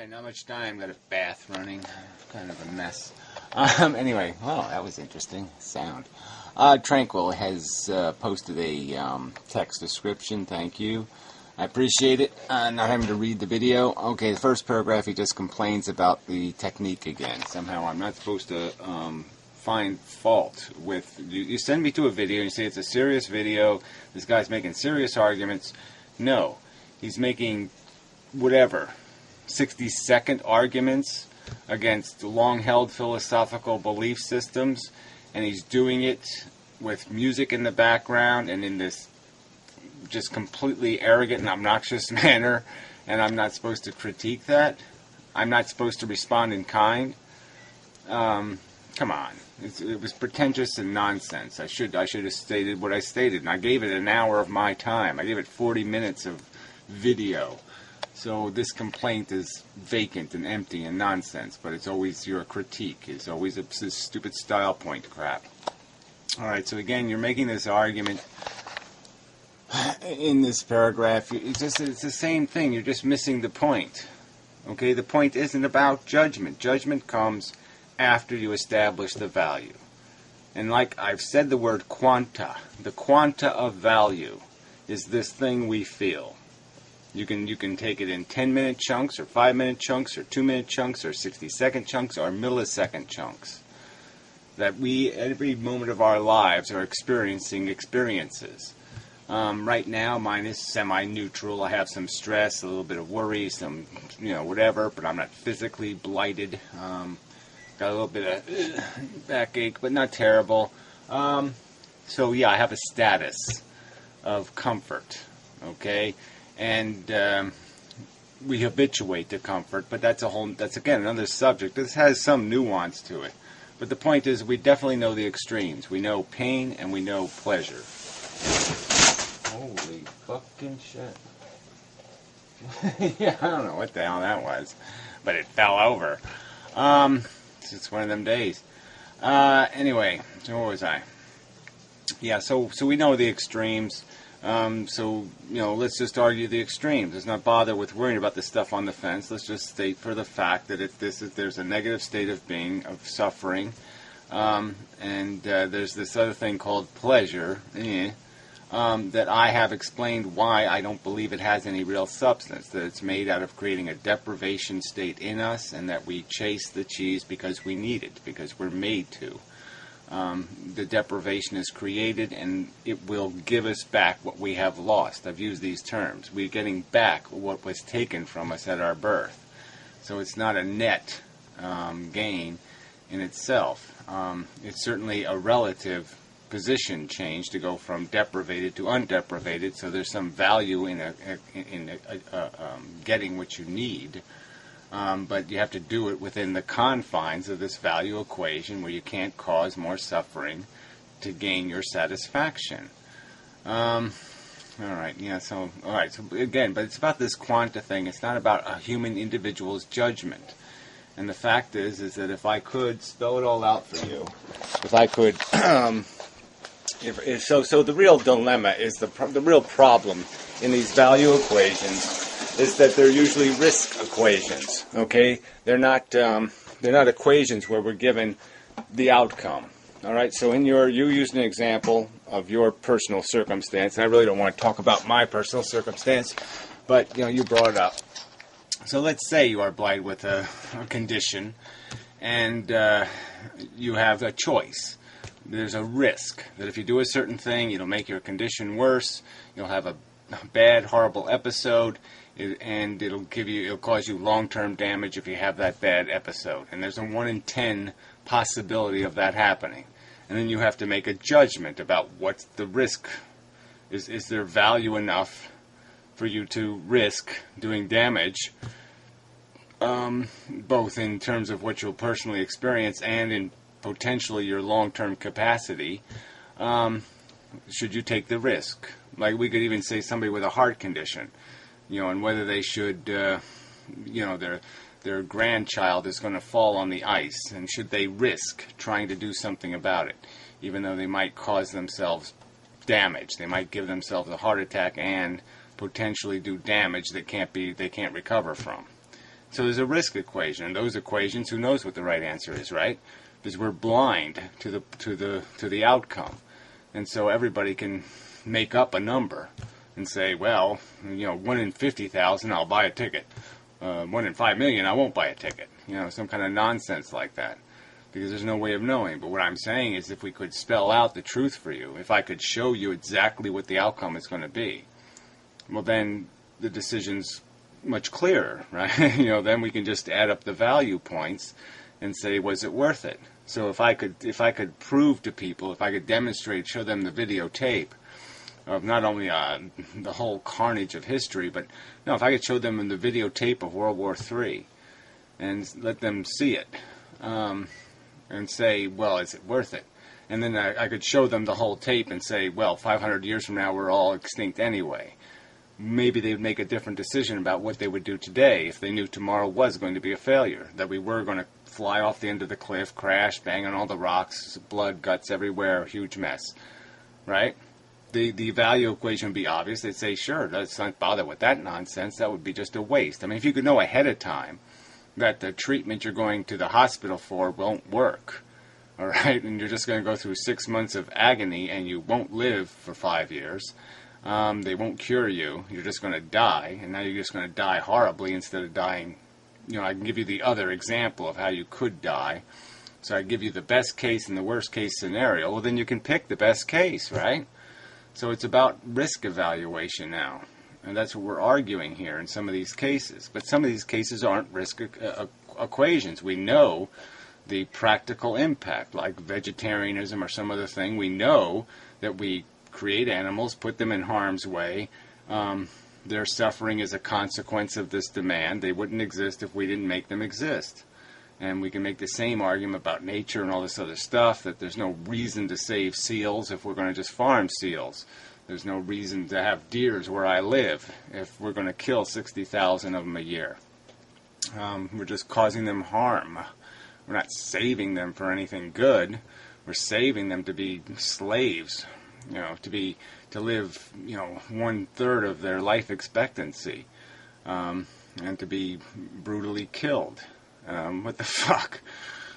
not much time. Got a bath running. Kind of a mess. Anyway, well, that was interesting. Sound. Tranquil has posted a text description. Thank you. I appreciate it. Not having to read the video. Okay, the first paragraph, he just complains about the technique again. Somehow I'm not supposed to find fault with... You send me to a video and you say it's a serious video. This guy's making serious arguments. No. He's making whatever, 60-second arguments against long-held philosophical belief systems, and he's doing it with music in the background and in this just completely arrogant and obnoxious manner, and I'm not supposed to critique that. I'm not supposed to respond in kind. Come on. It was pretentious and nonsense. I should have stated what I stated, and I gave it an hour of my time. I gave it 40 minutes of video. So this complaint is vacant and empty and nonsense, but it's always your critique. It's always this stupid style point crap. Alright, so again, you're making this argument in this paragraph. It's the same thing. You're just missing the point. Okay, the point isn't about judgment. Judgment comes after you establish the value. And like I've said the word quanta, the quanta of value is this thing we feel. You can take it in 10-minute chunks or 5-minute chunks or 2-minute chunks or 60-second chunks or millisecond chunks. That we, every moment of our lives, are experiencing experiences. Right now, mine is semi-neutral. I have some stress, a little bit of worry, some, whatever, but I'm not physically blighted. Got a little bit of backache, but not terrible. So yeah, I have a status of comfort, okay? And we habituate to comfort, but that's again another subject. This has some nuance to it. But the point is, we definitely know the extremes. We know pain and we know pleasure. Holy fucking shit. Yeah, I don't know what the hell that was, but it fell over. It's one of them days. Anyway, so where was I? Yeah, so we know the extremes. Let's just argue the extremes. Let's not bother with worrying about the stuff on the fence. Let's just state for the fact that there's a negative state of being, of suffering, and there's this other thing called pleasure, that I have explained why I don't believe it has any real substance, that it's made out of creating a deprivation state in us, and that we chase the cheese because we need it, because we're made to. The deprivation is created, and it will give us back what we have lost. I've used these terms. We're getting back what was taken from us at our birth. So it's not a net gain in itself. It's certainly a relative position change to go from deprivated to undeprivated, so there's some value in getting what you need. But you have to do it within the confines of this value equation where you can't cause more suffering to gain your satisfaction. Alright, so again, but it's about this quanta thing. It's not about a human individual's judgment. And the fact is that if I could spell it all out for you, if I could, so the real dilemma is the real problem in these value equations is that they're usually risk equations. Okay, they're not equations where we're given the outcome. All right, so you used an example of your personal circumstance. And I really don't want to talk about my personal circumstance, but you brought it up. So let's say you are blighted with a condition, and you have a choice. There's a risk that if you do a certain thing, it'll make your condition worse. You'll have a bad, horrible episode, and it'll cause you long-term damage if you have that bad episode. And there's a 1 in 10 possibility of that happening. And then you have to make a judgment about what's the risk. Is there value enough for you to risk doing damage, both in terms of what you'll personally experience and in potentially your long-term capacity? Should you take the risk? Like we could even say somebody with a heart condition, and whether they should, their grandchild is going to fall on the ice, and should they risk trying to do something about it, even though they might cause themselves damage. They might give themselves a heart attack and potentially do damage that they can't recover from. So there's a risk equation, and those equations, who knows what the right answer is, right? Because we're blind to the outcome, and so everybody can make up a number and say, well, 1 in 50,000, I'll buy a ticket. 1 in 5 million, I won't buy a ticket. Some kind of nonsense like that, because there's no way of knowing. But what I'm saying is, if we could spell out the truth for you, if I could show you exactly what the outcome is going to be, well, then the decision's much clearer, right? Then we can just add up the value points and say, was it worth it? So if I could prove to people, if I could demonstrate, show them the videotape of not only the whole carnage of history, but if I could show them in the videotape of World War III and let them see it, and say, well, is it worth it? And then I could show them the whole tape and say, well, 500 years from now, we're all extinct anyway. Maybe they would make a different decision about what they would do today if they knew tomorrow was going to be a failure, that we were going to fly off the end of the cliff, crash, bang on all the rocks, blood, guts everywhere, huge mess, right? The value equation would be obvious. They'd say, sure, let's not bother with that nonsense. That would be just a waste. I mean, if you could know ahead of time that the treatment you're going to the hospital for won't work, all right, and you're just going to go through 6 months of agony and you won't live for 5 years, they won't cure you, you're just going to die, and now you're just going to die horribly instead of dying. I can give you the other example of how you could die. So I give you the best case and the worst case scenario. Well, then you can pick the best case, right? So it's about risk evaluation now. And that's what we're arguing here in some of these cases. But some of these cases aren't risk equations. We know the practical impact, like vegetarianism or some other thing. We know that we create animals, put them in harm's way. Their suffering is a consequence of this demand. They wouldn't exist if we didn't make them exist. And we can make the same argument about nature and all this other stuff, that there's no reason to save seals if we're going to just farm seals. There's no reason to have deers where I live if we're going to kill 60,000 of them a year. We're just causing them harm. We're not saving them for anything good. We're saving them to be slaves, to live, 1/3 of their life expectancy, and to be brutally killed. What the fuck?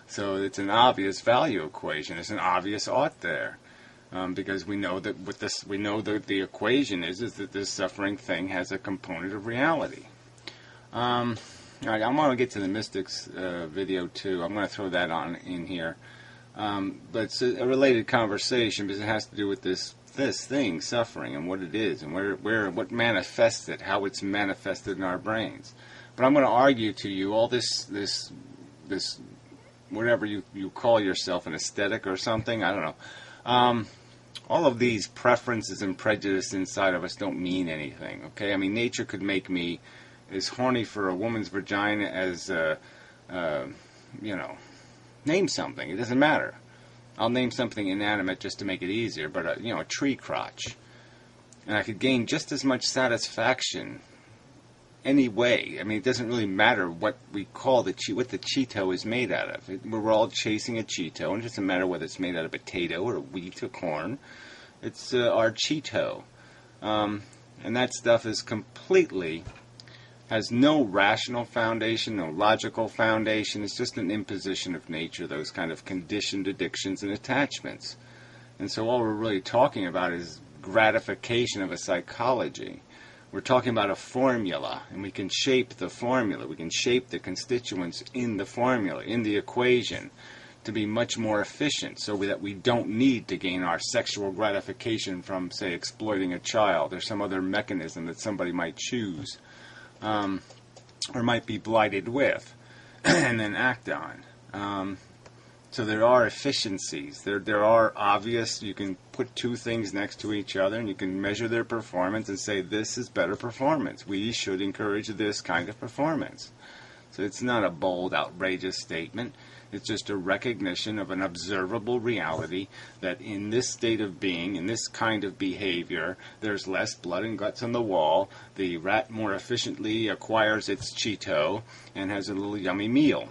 So it's an obvious value equation. It's an obvious ought there, because we know that the equation is that this suffering thing has a component of reality. All right, I'm going to get to the mystics video too. I'm going to throw that on in here, but it's a related conversation because it has to do with this thing, suffering, and what it is, and what manifests it, how it's manifested in our brains. But I'm going to argue to you all this whatever you call yourself, an aesthetic or something, I don't know. All of these preferences and prejudice inside of us don't mean anything, okay? I mean, nature could make me as horny for a woman's vagina as, name something. It doesn't matter. I'll name something inanimate just to make it easier, but, a tree crotch. And I could gain just as much satisfaction any way. I mean, it doesn't really matter what we call what the Cheeto is made out of. We're all chasing a Cheeto, and it doesn't matter whether it's made out of potato or wheat or corn. It's our Cheeto. And that stuff is has no rational foundation, no logical foundation. It's just an imposition of nature, those kind of conditioned addictions and attachments. And so all we're really talking about is gratification of a psychology. We're talking about a formula, and we can shape the formula. We can shape the constituents in the formula, in the equation, to be much more efficient so that we don't need to gain our sexual gratification from, say, exploiting a child or some other mechanism that somebody might choose or might be blighted with and then act on. So there are efficiencies. There are obvious, you can put two things next to each other and you can measure their performance and say this is better performance. We should encourage this kind of performance. So it's not a bold, outrageous statement. It's just a recognition of an observable reality that in this state of being, in this kind of behavior, there's less blood and guts on the wall. The rat more efficiently acquires its Cheeto and has a little yummy meal.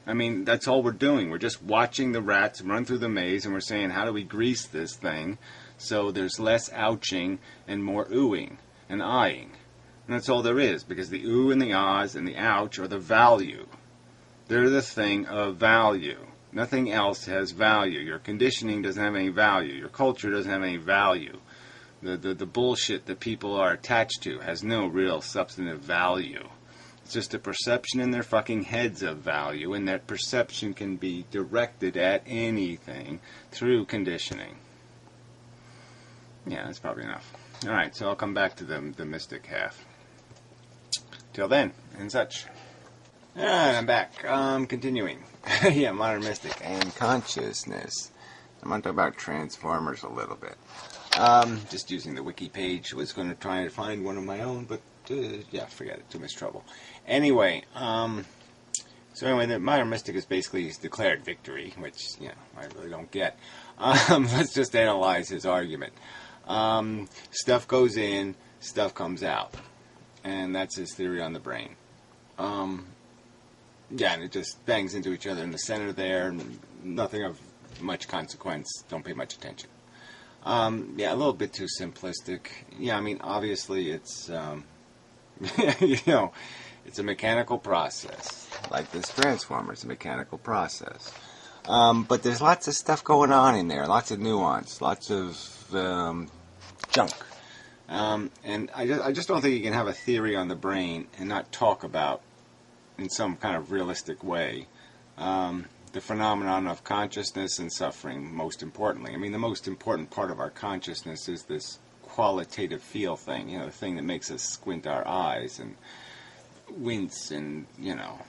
I mean, that's all we're doing. We're just watching the rats run through the maze, and we're saying, how do we grease this thing so there's less ouching and more oohing and eyeing? And that's all there is, because the ooh and the ahs and the ouch are the value. They're the thing of value. Nothing else has value. Your conditioning doesn't have any value. Your culture doesn't have any value. The bullshit that people are attached to has no real substantive value. It's just a perception in their fucking heads of value, and that perception can be directed at anything through conditioning. Yeah, that's probably enough. Alright, so I'll come back to the mystic half. Till then, and such. And I'm back. Continuing. Yeah, modern mystic and consciousness. I'm going to talk about Transformers a little bit. Just using the wiki page. Was going to try to find one of my own, but yeah, forget it. Too much trouble. Anyway, the modern mystic is basically his declared victory, which, you know, I really don't get. Let's just analyze his argument. Stuff goes in, stuff comes out. And that's his theory on the brain. Yeah, and it just bangs into each other in the center there, and nothing of much consequence. Don't pay much attention. Yeah, a little bit too simplistic. Yeah, I mean, obviously it's, you know, it's a mechanical process. Like this Transformer, it's a mechanical process. But there's lots of stuff going on in there, lots of nuance, lots of junk. And I just don't think you can have a theory on the brain and not talk about, in some kind of realistic way, the phenomenon of consciousness and suffering, most importantly. I mean, the most important part of our consciousness is this qualitative feel thing, you know, the thing that makes us squint our eyes and wince and, you know,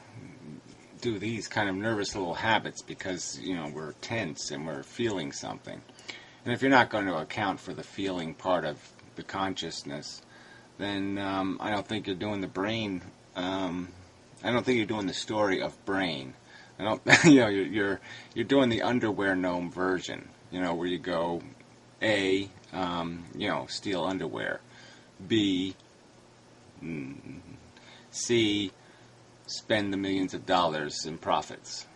do these kind of nervous little habits because, you know, we're tense and we're feeling something. And if you're not going to account for the feeling part of the consciousness, then I don't think you're doing the brain. I don't think you're doing the story of brain. I don't. You know, you're doing the underwear gnome version. You know, where you go, A, you know, steal underwear. B, C, spend the millions of dollars in profits.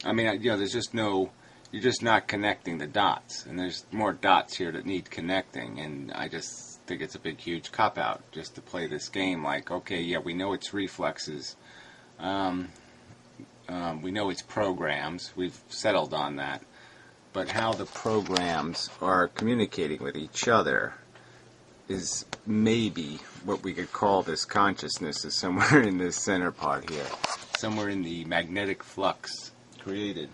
I mean, you know, there's just no. You're just not connecting the dots, and there's more dots here that need connecting, and I just think it's a big, huge cop-out just to play this game like, okay, yeah, we know it's reflexes, we know it's programs, we've settled on that, but how the programs are communicating with each other is maybe what we could call this consciousness is somewhere in this center part here, somewhere in the magnetic flux created.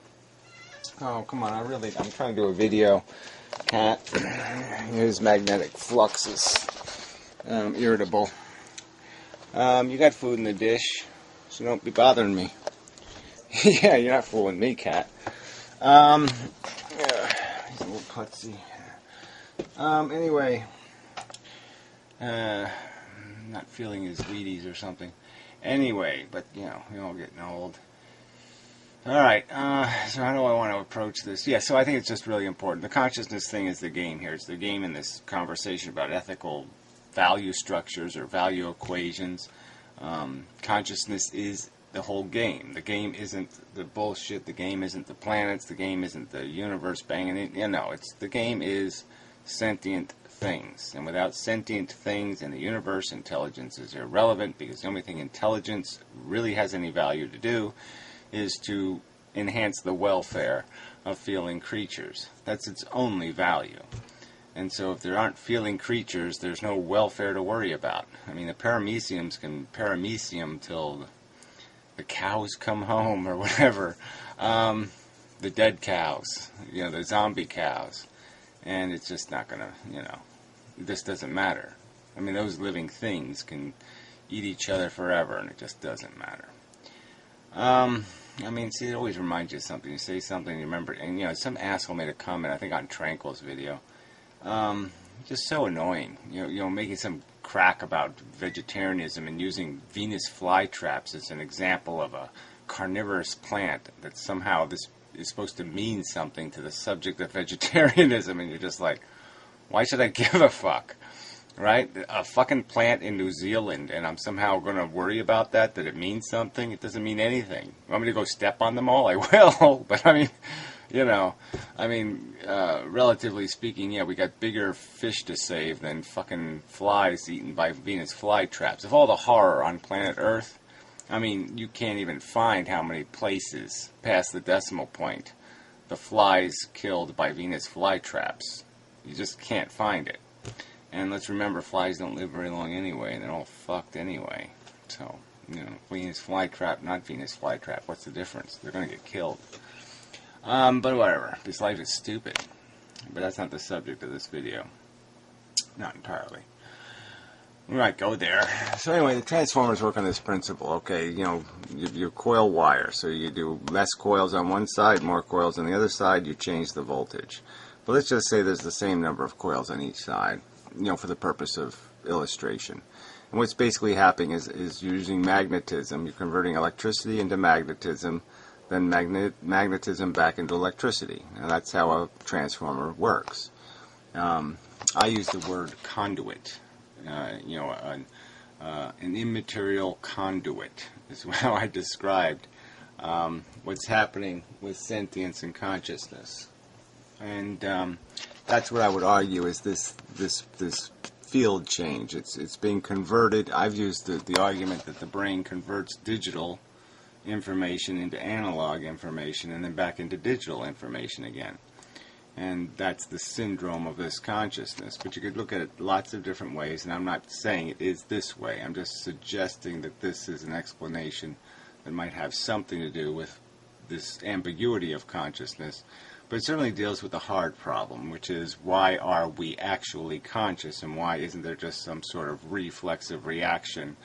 Oh, come on, I'm trying to do a video. Cat, here's magnetic fluxes. Irritable. You got food in the dish, so don't be bothering me. Yeah, you're not fooling me, cat. Yeah, he's a little klutzy. Anyway, not feeling his Wheaties or something. Anyway, but, you know, we're all getting old. Alright, so how do I want to approach this? Yeah, so I think it's just really important. The consciousness thing is the game here. It's the game in this conversation about ethical value structures or value equations. Consciousness is the whole game. The game isn't the bullshit. The game isn't the planets. The game isn't the universe banging it. You know, the game is sentient things. And without sentient things in the universe, intelligence is irrelevant, because the only thing intelligence really has any value to do is to enhance the welfare of feeling creatures. That's its only value. And so if there aren't feeling creatures, there's no welfare to worry about. I mean, the parameciums can paramecium till the cows come home or whatever. The dead cows, you know, the zombie cows. And it's just not going to, you know, this doesn't matter. I mean, those living things can eat each other forever, and it just doesn't matter. I mean, see, it always reminds you of something. You say something, you remember, and, you know, some asshole made a comment, I think on Tranquil's video. Just so annoying. You know, making some crack about vegetarianism and using Venus flytraps as an example of a carnivorous plant that somehow this is supposed to mean something to the subject of vegetarianism, and you're just like, why should I give a fuck? Right? A fucking plant in New Zealand, and I'm somehow going to worry about that it means something? It doesn't mean anything. You want me to go step on them all? I will, but I mean, You know, I mean, relatively speaking, yeah, we got bigger fish to save than fucking flies eaten by Venus flytraps. Of all the horror on planet Earth, I mean, you can't even find how many places past the decimal point the flies killed by Venus flytraps. You just can't find it. And let's remember, flies don't live very long anyway, and they're all fucked anyway. So, you know, Venus flytrap, not Venus flytrap, what's the difference? They're going to get killed. But whatever. This life is stupid. But that's not the subject of this video. Not entirely. We might go there. So anyway, the transformers work on this principle. Okay, you know, you coil wire. So you do less coils on one side, more coils on the other side, you change the voltage. But let's just say there's the same number of coils on each side, you know, for the purpose of illustration. And what's basically happening is using magnetism. You're converting electricity into magnetism, then magnetism back into electricity. And that's how a transformer works. I use the word conduit. You know, an immaterial conduit is how I described what's happening with sentience and consciousness. And that's what I would argue is this field change. It's being converted. I've used the argument that the brain converts digital information into analog information and then back into digital information again. And that's the syndrome of this consciousness. But you could look at it lots of different ways, and I'm not saying it is this way. I'm just suggesting that this is an explanation that might have something to do with this ambiguity of consciousness. But it certainly deals with the hard problem, which is why are we actually conscious, and why isn't there just some sort of reflexive reaction?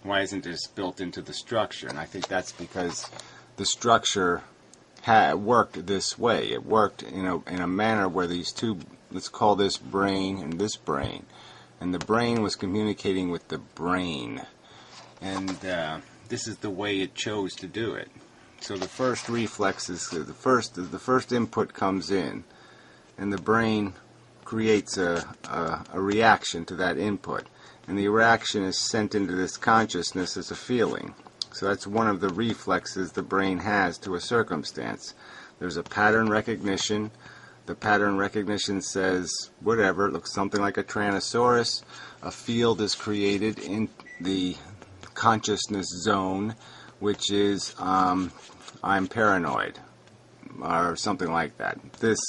Why isn't this built into the structure? And I think that's because the structure worked this way. It worked in a manner where these two, let's call this brain and this brain, and the brain was communicating with the brain, and this is the way it chose to do it. So the first reflex is the first input comes in, and the brain creates a reaction to that input, and the reaction is sent into this consciousness as a feeling. So that's one of the reflexes the brain has to a circumstance. There's a pattern recognition. The pattern recognition says, whatever, it looks something like a Tyrannosaurus. A field is created in the consciousness zone, which is, I'm paranoid, or something like that. This,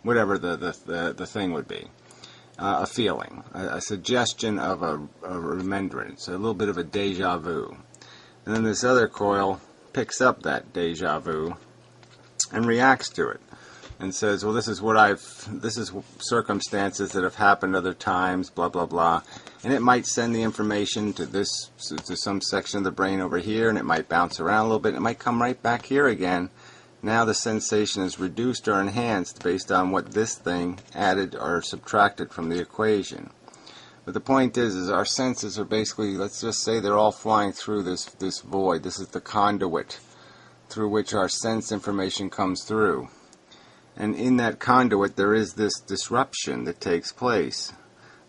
whatever the thing would be. A feeling, a suggestion of a remembrance, a little bit of a deja vu. And then this other coil picks up that deja vu and reacts to it and says, well, this is circumstances that have happened other times, blah, blah, blah. And it might send the information to some section of the brain over here, and it might bounce around a little bit, and it might come right back here again. Now the sensation is reduced or enhanced based on what this thing added or subtracted from the equation. But the point is our senses are basically, let's just say they're all flying through this void. This is the conduit through which our sense information comes through. And in that conduit there is this disruption that takes place.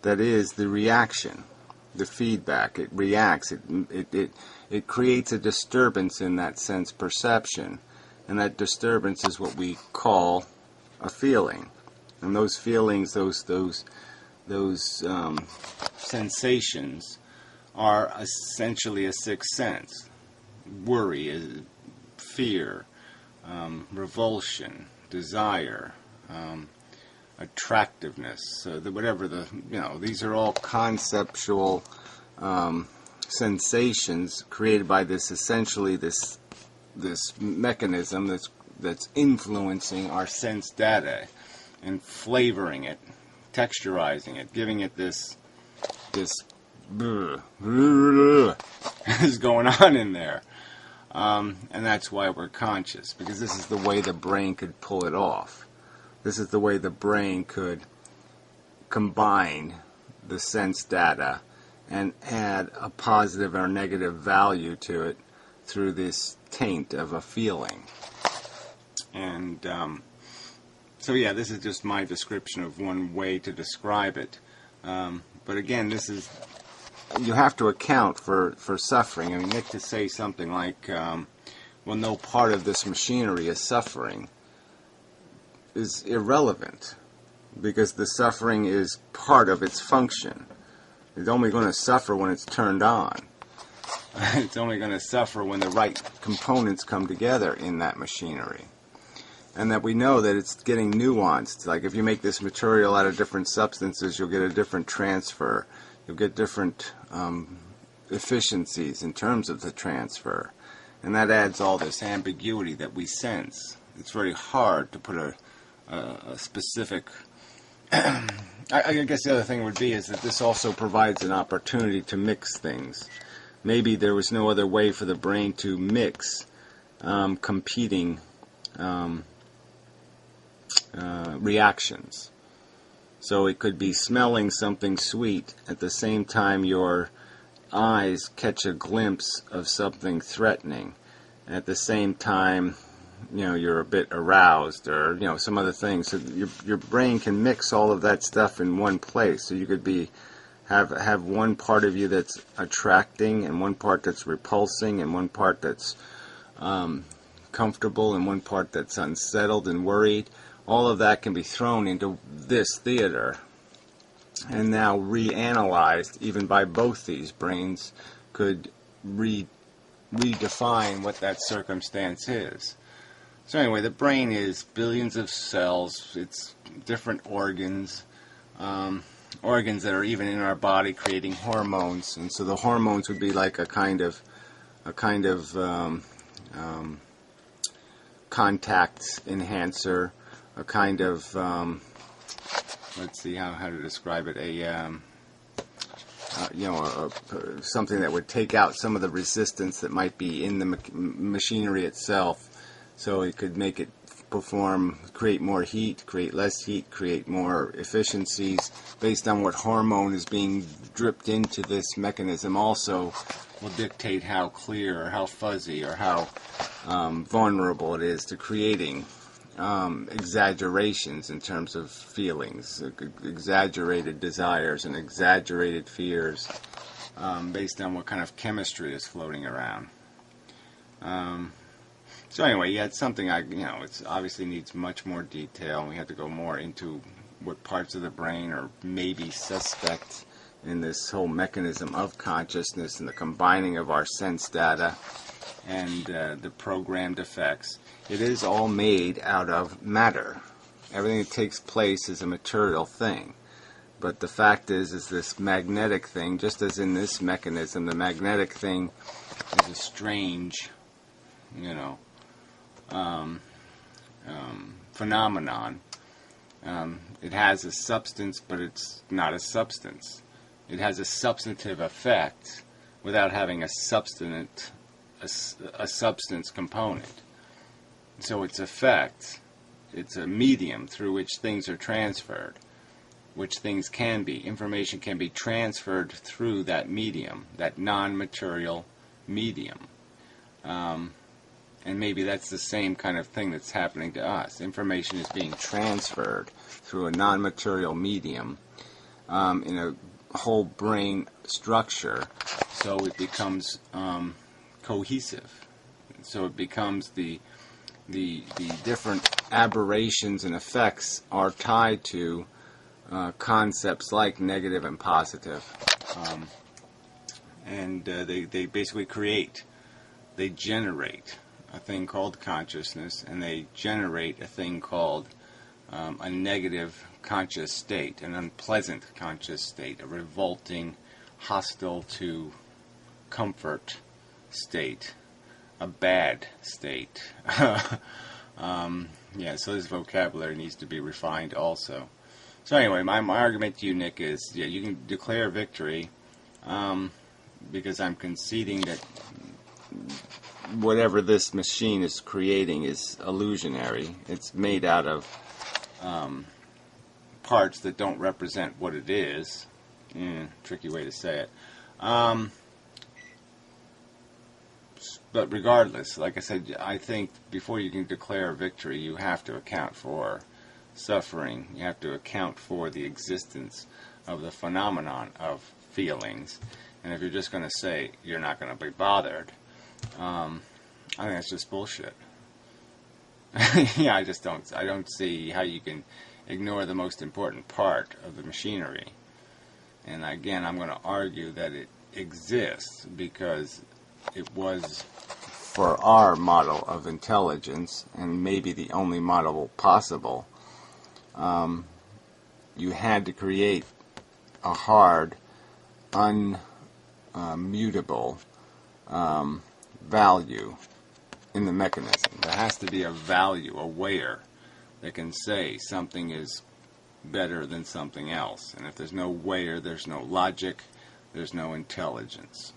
That is the reaction, the feedback. It reacts. It creates a disturbance in that sense perception. And that disturbance is what we call a feeling. And those feelings, those sensations are essentially a sixth sense. Worry, fear, revulsion, desire, attractiveness, whatever these are all conceptual sensations created by essentially this mechanism that's influencing our sense data and flavoring it, texturizing it, giving it this is going on in there. And that's why we're conscious, because this is the way the brain could pull it off. This is the way the brain could combine the sense data and add a positive or negative value to it through this taint of a feeling. And so yeah, this is just my description of one way to describe it. But again, you have to account for suffering. I mean, Nick to say something like, well, no part of this machinery is suffering. is irrelevant, because the suffering is part of its function. It's only going to suffer when it's turned on. It's only going to suffer when the right components come together in that machinery. And that we know that it's getting nuanced. Like if you make this material out of different substances, you'll get a different transfer. You'll get different efficiencies in terms of the transfer. And that adds all this ambiguity that we sense. It's very hard to put a specific... I guess the other thing would be is that this also provides an opportunity to mix things. Maybe there was no other way for the brain to mix competing reactions. So it could be smelling something sweet at the same time your eyes catch a glimpse of something threatening. And at the same time, you're a bit aroused, or some other things. So your brain can mix all of that stuff in one place. So you could have one part of you that's attracting, and one part that's repulsing, and one part that's comfortable, and one part that's unsettled and worried. All of that can be thrown into this theater, and now reanalyzed even by both these brains could redefine what that circumstance is. So anyway, the brain is billions of cells. It's different organs, organs that are even in our body creating hormones. And so the hormones would be like a kind of contact enhancer, a kind of let's see how to describe it. Something that would take out some of the resistance that might be in the machinery itself. So it could make it create more heat, create less heat, create more efficiencies based on what hormone is being dripped into this mechanism. Also will dictate how clear or how fuzzy or how vulnerable it is to creating exaggerations in terms of feelings, exaggerated desires and exaggerated fears based on what kind of chemistry is floating around. So anyway, yeah, it's something it obviously needs much more detail, and we have to go more into what parts of the brain are maybe suspect in this whole mechanism of consciousness and the combining of our sense data and the programmed effects. It is all made out of matter. Everything that takes place is a material thing. But the fact is this magnetic thing, just as in this mechanism, the magnetic thing is a strange, phenomenon. It has a substance, but it's not a substance. It has a substantive effect without having a substance component. So its effect, it's a medium through which things are transferred, which things can be. Information can be transferred through that medium, that non-material medium. And maybe that's the same kind of thing that's happening to us. Information is being transferred through a non-material medium in a whole brain structure, so it becomes cohesive. So it becomes the different aberrations and effects are tied to concepts like negative and positive. They basically they generate a thing called consciousness, and they generate a thing called a negative conscious state, an unpleasant conscious state, a revolting, hostile to comfort state, a bad state. So this vocabulary needs to be refined also. So anyway, my argument to you, Nick, is you can declare victory because I'm conceding that whatever this machine is creating is illusionary. It's made out of parts that don't represent what it is. Tricky way to say it. But regardless, like I said, I think before you can declare victory, you have to account for suffering. You have to account for the existence of the phenomenon of feelings. And if you're just going to say you're not going to be bothered, I think that's just bullshit. Yeah, I don't see how you can ignore the most important part of the machinery. And again, I'm going to argue that it exists because it was, for our model of intelligence, and maybe the only model possible, you had to create a hard, unmutable value in the mechanism. There has to be a value, a weigher, that can say something is better than something else. And if there's no weigher, there's no logic, there's no intelligence.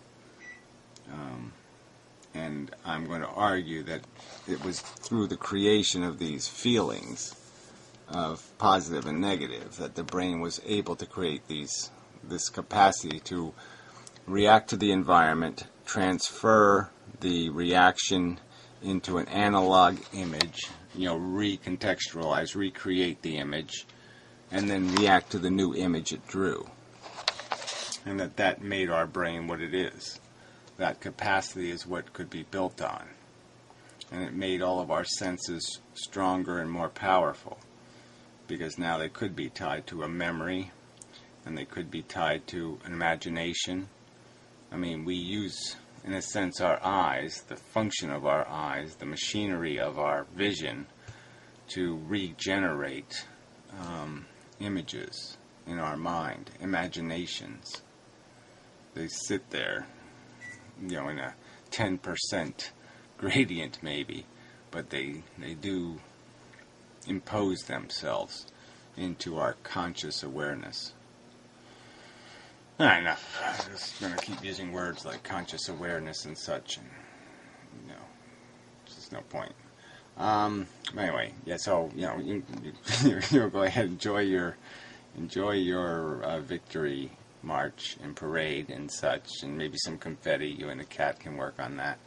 And I'm going to argue that it was through the creation of these feelings of positive and negative that the brain was able to create this capacity to react to the environment, transfer the reaction into an analog image, recontextualize, recreate the image, and then react to the new image it drew. And that made our brain what it is. That capacity is what could be built on. And it made all of our senses stronger and more powerful, because now they could be tied to a memory, and they could be tied to an imagination. I mean, we use, in a sense, our eyes, the function of our eyes, the machinery of our vision, to regenerate images in our mind, imaginations. They sit there, in a 10% gradient maybe, but they do impose themselves into our conscious awareness. Enough. I'm just going to keep using words like conscious awareness and such, and there's just no point. Anyway, yeah. So you go ahead, enjoy your victory march and parade and such, and maybe some confetti. You and the cat can work on that,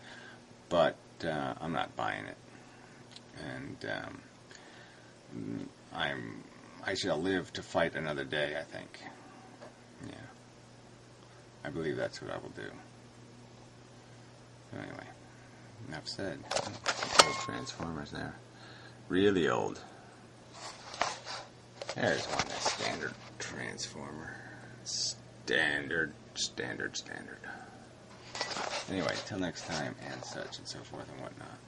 but I'm not buying it, and I shall live to fight another day, I think. Yeah. I believe that's what I will do. Anyway, enough said. Old Transformers there. Really old. There's one, that's standard Transformer. Standard. Anyway, till next time, and such and so forth and whatnot.